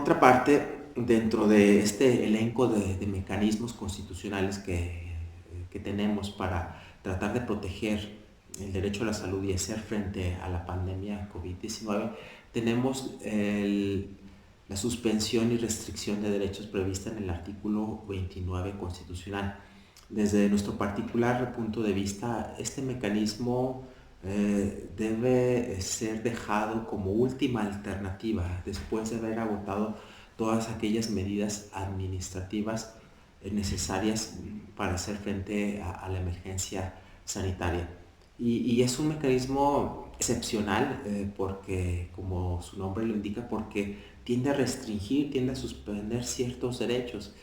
Otra parte, dentro de este elenco de mecanismos constitucionales que tenemos para tratar de proteger el derecho a la salud y hacer frente a la pandemia COVID-19, tenemos la suspensión y restricción de derechos prevista en el artículo 29 constitucional. Desde nuestro particular punto de vista, este mecanismo debe ser dejado como última alternativa después de haber agotado todas aquellas medidas administrativas necesarias para hacer frente a la emergencia sanitaria. Y es un mecanismo excepcional porque, como su nombre lo indica, porque tiende a restringir, tiende a suspender ciertos derechos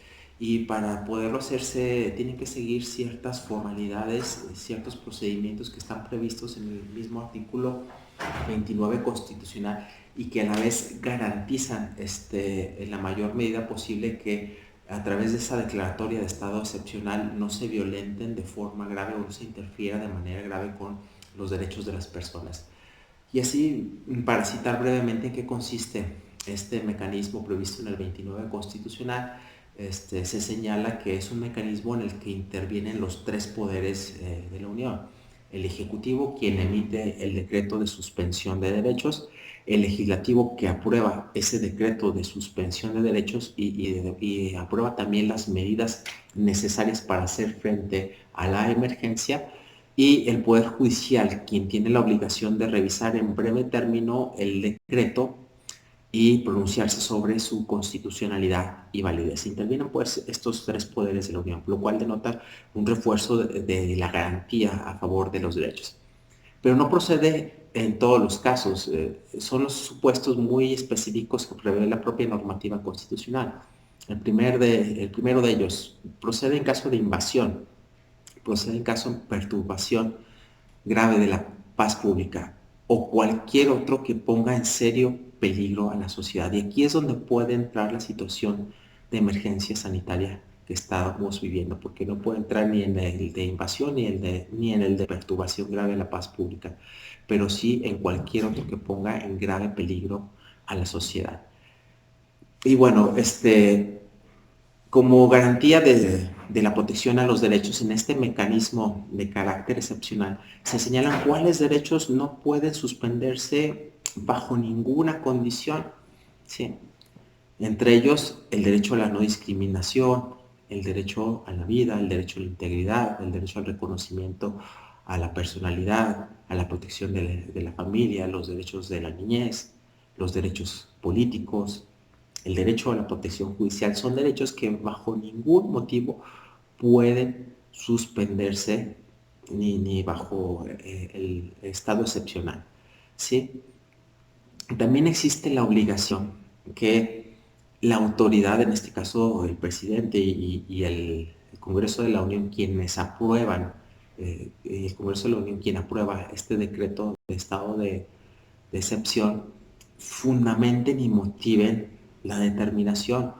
y para poderlo hacerse tienen que seguir ciertas formalidades, ciertos procedimientos que están previstos en el mismo artículo 29 constitucional y que a la vez garantizan en la mayor medida posible que a través de esa declaratoria de estado excepcional no se violenten de forma grave o no se interfiera de manera grave con los derechos de las personas. Y así, para citar brevemente en qué consiste este mecanismo previsto en el 29 constitucional, se señala que es un mecanismo en el que intervienen los tres poderes de la Unión. El Ejecutivo, quien emite el decreto de suspensión de derechos, el Legislativo, que aprueba ese decreto de suspensión de derechos y aprueba también las medidas necesarias para hacer frente a la emergencia, y el Poder Judicial, quien tiene la obligación de revisar en breve término el decreto y pronunciarse sobre su constitucionalidad y validez. Intervienen pues estos tres poderes de la Unión, lo cual denota un refuerzo de la garantía a favor de los derechos. Pero no procede en todos los casos, son los supuestos muy específicos que prevé la propia normativa constitucional. El primero de ellos procede en caso de invasión, procede en caso de perturbación grave de la paz pública o cualquier otro que ponga en serio peligro a la sociedad. Y aquí es donde puede entrar la situación de emergencia sanitaria que estamos viviendo, porque no puede entrar ni en el de invasión ni en el de perturbación grave de la paz pública, pero sí en cualquier otro que ponga en grave peligro a la sociedad. Y bueno, como garantía de la protección a los derechos en este mecanismo de carácter excepcional, se señalan cuáles derechos no pueden suspenderse bajo ninguna condición. ¿Sí? Entre ellos, el derecho a la no discriminación, el derecho a la vida, el derecho a la integridad, el derecho al reconocimiento a la personalidad, a la protección de la familia, los derechos de la niñez, los derechos políticos, el derecho a la protección judicial. Son derechos que bajo ningún motivo pueden suspenderse ni bajo el estado excepcional. ¿Sí? También existe la obligación que la autoridad, en este caso el presidente y el Congreso de la Unión, quienes aprueban, el Congreso de la Unión quien aprueba este decreto de estado de excepción, fundamenten y motiven la determinación,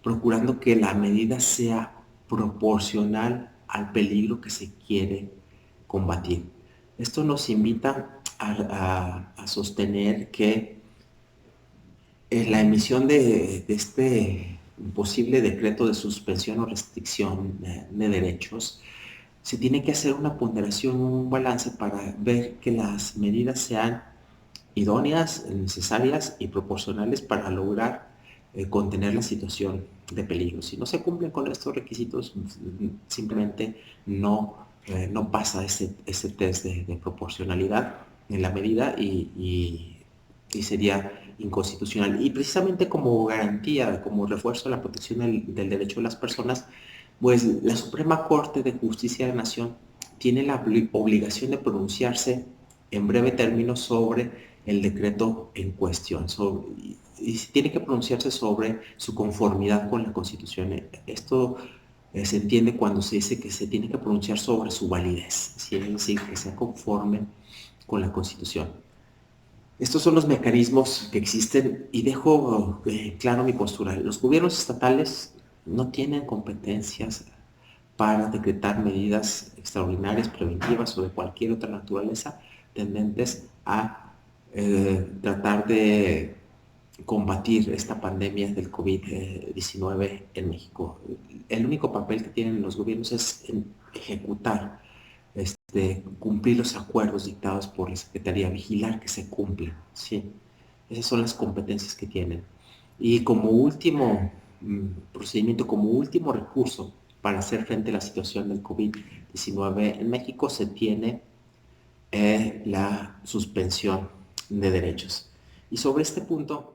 procurando que la medida sea proporcional al peligro que se quiere combatir. Esto nos invita a sostener que la emisión de este posible decreto de suspensión o restricción de derechos, se tiene que hacer una ponderación, un balance para ver que las medidas sean idóneas, necesarias y proporcionales para lograr contener la situación de peligro. Si no se cumplen con estos requisitos, simplemente no pasa ese test de proporcionalidad en la medida y sería inconstitucional. Y precisamente como garantía, como refuerzo de la protección del derecho de las personas, pues la Suprema Corte de Justicia de la Nación tiene la obligación de pronunciarse en breve término sobre el decreto en cuestión y tiene que pronunciarse sobre su conformidad con la Constitución. Esto se entiende cuando se dice que se tiene que pronunciar sobre su validez, es decir, que sea conforme con la Constitución. Estos son los mecanismos que existen y dejo claro mi postura. Los gobiernos estatales no tienen competencias para decretar medidas extraordinarias, preventivas o de cualquier otra naturaleza tendentes a tratar de combatir esta pandemia del COVID-19 en México. El único papel que tienen los gobiernos es en ejecutar, cumplir los acuerdos dictados por la Secretaría, vigilar que se cumplan, ¿sí? Esas son las competencias que tienen. Y como último procedimiento, como último recurso para hacer frente a la situación del COVID-19 en México, se tiene la suspensión de derechos. Y sobre este punto,